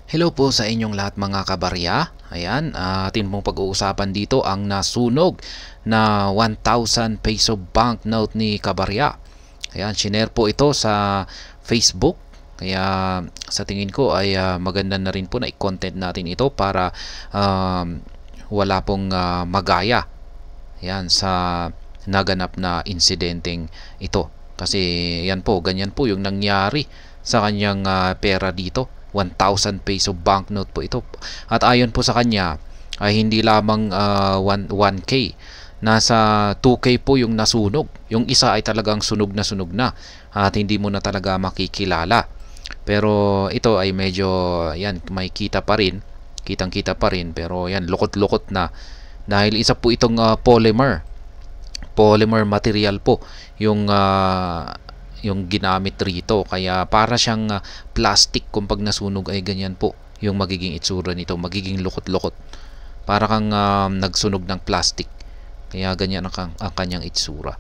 Hello po sa inyong lahat mga kabarya. Ayan, atin pong pag-uusapan dito ang nasunog na 1,000 peso banknote ni kabarya. Ayan, shinare po ito sa Facebook. Kaya sa tingin ko ay maganda na rin po na i-content natin ito para wala pong magaya. Ayan, sa naganap na insidenteng ito. Kasi yan po, ganyan po yung nangyari sa kanyang pera dito. 1,000 peso banknote po ito. At ayon po sa kanya ay hindi lamang 1K. Nasa 2K po yung nasunog. Yung isa ay talagang sunog na at hindi mo na talaga makikilala. Pero ito ay medyo yan, may kita pa rin. Kitang-kita pa rin pero yan lukot-lukot na dahil isa po itong polymer material po yung ginamit rito, kaya para siyang plastic. Kung pag nasunog ay ganyan po yung magiging itsura nito, magiging lukot-lukot, para kang nagsunog ng plastic, kaya ganyan ang kanyang itsura.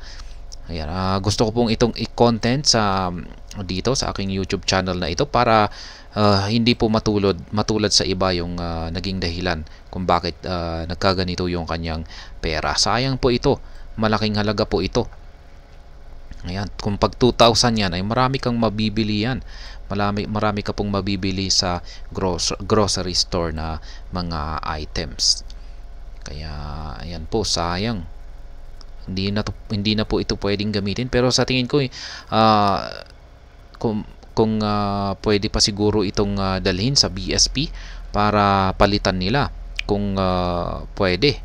Ayan, gusto ko pong itong i-content sa dito sa aking YouTube channel na ito para hindi po matulad sa iba yung naging dahilan kung bakit nagkaganito yung kanyang pera. Sayang po ito, malaking halaga po ito. Ayan, kung pag 2,000 yan ay marami kang mabibili yan. Marami ka pong mabibili sa grocery store na mga items. Kaya ayan po, sayang. Hindi na po ito pwedeng gamitin, pero sa tingin ko kung pwede pa siguro itong dalhin sa BSP para palitan nila kung pwede.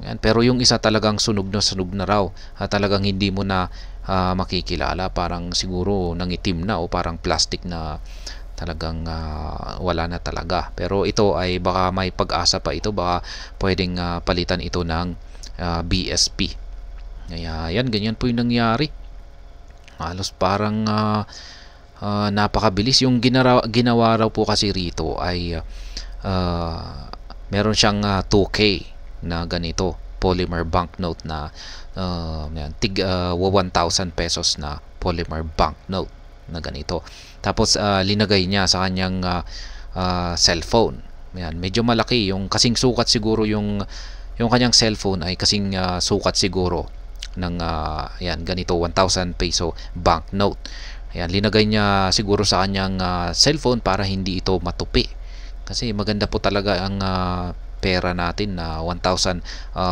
Yan. Pero yung isa talagang sunog na raw at talagang hindi mo na makikilala, parang siguro nangitim na o parang plastic na talagang wala na talaga. Pero ito ay baka may pag-asa pa ito, baka pwedeng palitan ito ng BSP. Kaya yan, ganyan po yung nangyari. Halos parang napakabilis. Yung ginawa raw po kasi rito ay meron siyang 2K na ganito polymer banknote na tig 1,000 pesos na polymer banknote na ganito. Tapos linagay niya sa kanyang cellphone. Yan, medyo malaki yung kasing sukat siguro yung kanyang cellphone ay kasing sukat siguro ng yan ganito 1,000 peso banknote. Ayan, linagay niya siguro sa kanyang cellphone para hindi ito matupi. Kasi maganda po talaga ang pera natin na 1,000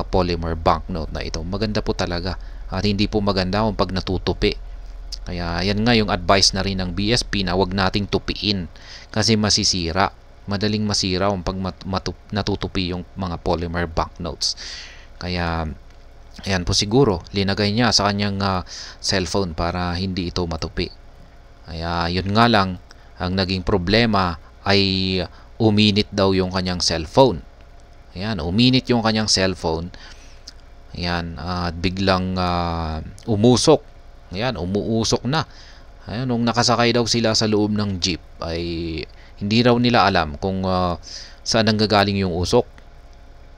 polymer banknote na ito. Maganda po talaga. At hindi po maganda kung pag natutupi. Kaya yan nga yung advice na rin ng BSP na wag nating tupiin kasi masisira. Madaling masira kung pag natutupi yung mga polymer banknotes. Kaya ayan po siguro linagay niya sa kanyang cellphone para hindi ito matupi. Kaya yun nga lang, ang naging problema ay uminit daw yung kanyang cellphone. Ayan, uminit yung kanyang cellphone. Ayan, at biglang umusok. Ayan, umuusok na. Ayan, nung nakasakay daw sila sa loob ng jeep ay hindi raw nila alam kung saan nanggagaling yung usok.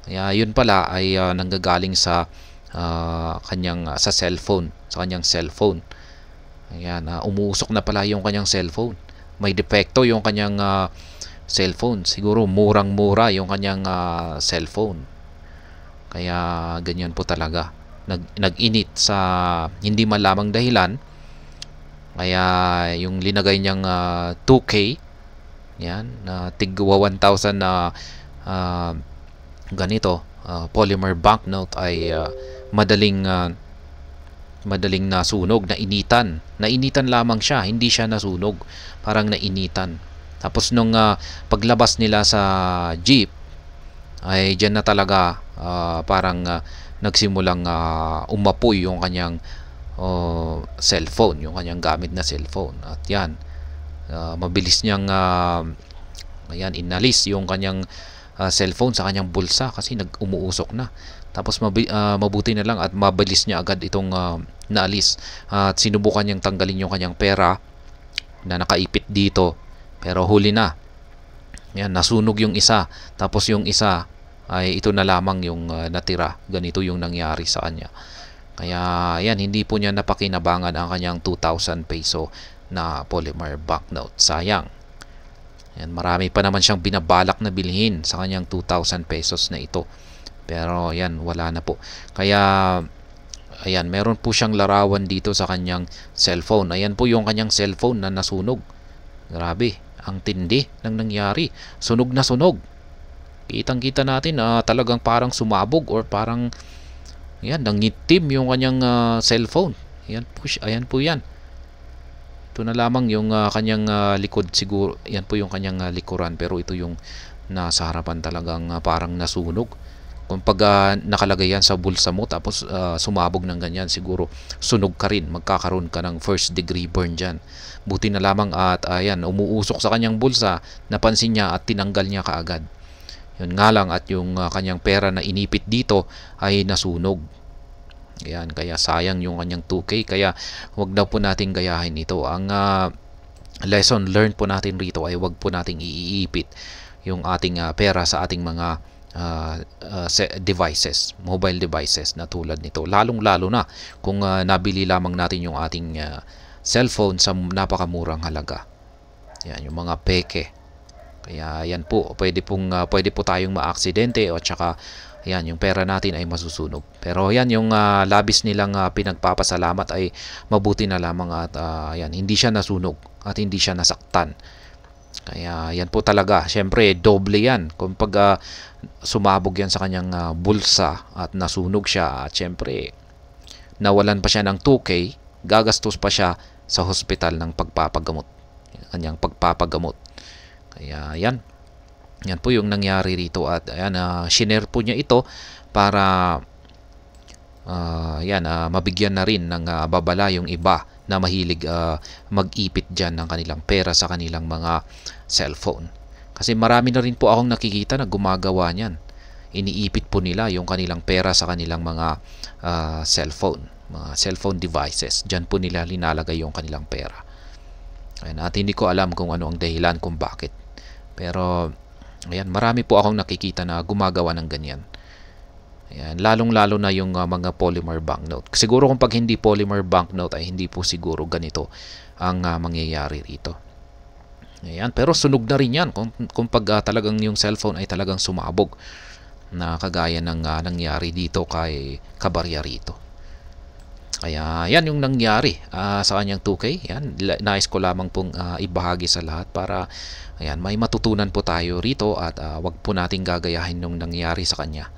Kaya yun pala ay nanggagaling sa sa cellphone, sa kanyang cellphone. Ayan, umuusok na pala yung kanyang cellphone. May depekto yung kanyang cellphone. Siguro murang-mura yung kanyang cellphone. Kaya ganyan po talaga. Nag-init sa hindi malamang dahilan. Kaya yung linagay niyang 2K, yan, tigwa 1,000 na ganito polymer banknote ay madaling nasunog, nainitan lamang siya, hindi siya nasunog, parang nainitan. Tapos nung paglabas nila sa jeep ay dyan na talaga parang nagsimulang umapoy yung kanyang cellphone, yung kanyang gamit na cellphone. At yan, mabilis niyang ayan, inalis yung kanyang cellphone sa kanyang bulsa kasi umuusok na. Tapos mabuti na lang at mabilis niya agad itong naalis at sinubukan niyang tanggalin yung kanyang pera na nakaipit dito, pero huli na. Yan, nasunog yung isa, tapos yung isa ay ito na lamang yung natira. Ganito yung nangyari sa kanya. Kaya yan, hindi po niya napakinabangan ang kanyang 2,000 peso na polymer banknote. Sayang. Ayan, marami pa naman siyang binabalak na bilhin sa kanyang 2,000 pesos na ito. Pero yan, wala na po. Kaya ayan, meron po siyang larawan dito sa kanyang cellphone. Ayan po yung kanyang cellphone na nasunog. Grabe, ang tindi ng nangyari. Sunog na sunog. Kitang-kita natin talagang parang sumabog or parang yan, nangitim yung kanyang cellphone. Ayan po yan. Ito na lamang yung kanyang likod siguro. Yan po yung kanyang likuran, pero ito yung nasa harapan talagang parang nasunog. Kung pag nakalagay yan sa bulsa mo tapos sumabog ng ganyan, siguro sunog ka rin, magkakaroon ka ng first degree burn dyan. Buti na lamang at ayan, umuusok sa kanyang bulsa, napansin niya at tinanggal niya kaagad. Yun nga lang, at yung kanyang pera na inipit dito ay nasunog. Ayan, kaya sayang yung kanyang 2K, kaya wag daw po nating gayahin ito. Ang lesson learned po natin rito ay wag po nating iipit yung ating pera sa ating mga devices, mobile devices na tulad nito. Lalong-lalo na kung nabili lamang natin yung ating cellphone sa napakamurang halaga. Yan, yung mga peke. Kaya yan po, pwede po tayong maaksidente o tsaka yan, yung pera natin ay masusunog. Pero yan, yung labis nilang pinagpapasalamat ay mabuti na lamang at yan, hindi siya nasunog at hindi siya nasaktan. Kaya yan po talaga, syempre doble yan. Kung pag sumabog yan sa kanyang bulsa at nasunog siya, at syempre nawalan pa siya ng 2K, gagastos pa siya sa hospital ng pagpapagamot. Kanyang pagpapagamot. Kaya yan. Yan po yung nangyari rito at ayan, shinare po niya ito para mabigyan na rin ng babala yung iba na mahilig mag-ipit dyan ng kanilang pera sa kanilang mga cellphone. Kasi marami na rin po akong nakikita na gumagawa niyan. Iniipit po nila yung kanilang pera sa kanilang mga cellphone devices. Dyan po nila linalagay yung kanilang pera. Ayan, at hindi ko alam kung ano ang dahilan kung bakit. Pero ayan, marami po akong nakikita na gumagawa ng ganyan. Ayan, lalong-lalo na yung mga polymer banknote. Siguro kung pag hindi polymer banknote ay hindi po siguro ganito ang mangyayari rito. Ayan, pero sunog na rin yan kung pag talagang yung cellphone ay talagang sumabog na kagaya ng nangyari dito kay Kabarya rito. Kaya yan yung nangyari sa kanyang 2K. Yan, nais ko lamang pong ibahagi sa lahat para ayan, may matutunan po tayo rito at wag po nating gagayahin nung nangyari sa kanya.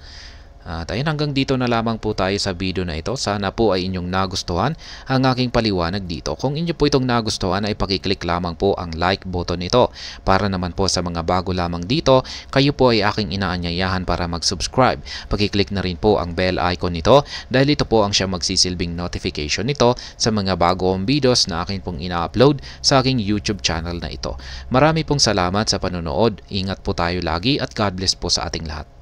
At ayun, hanggang dito na lamang po tayo sa video na ito. Sana po ay inyong nagustuhan ang aking paliwanag dito. Kung inyo po itong nagustuhan ay pakiclick lamang po ang like button nito. Para naman po sa mga bago lamang dito, kayo po ay aking inaanyayahan para mag-subscribe. Pakiclick na rin po ang bell icon nito dahil ito po ang siyang magsisilbing notification nito sa mga bagong videos na akin pong ina-upload sa aking YouTube channel na ito. Marami pong salamat sa panonood. Ingat po tayo lagi at God bless po sa ating lahat.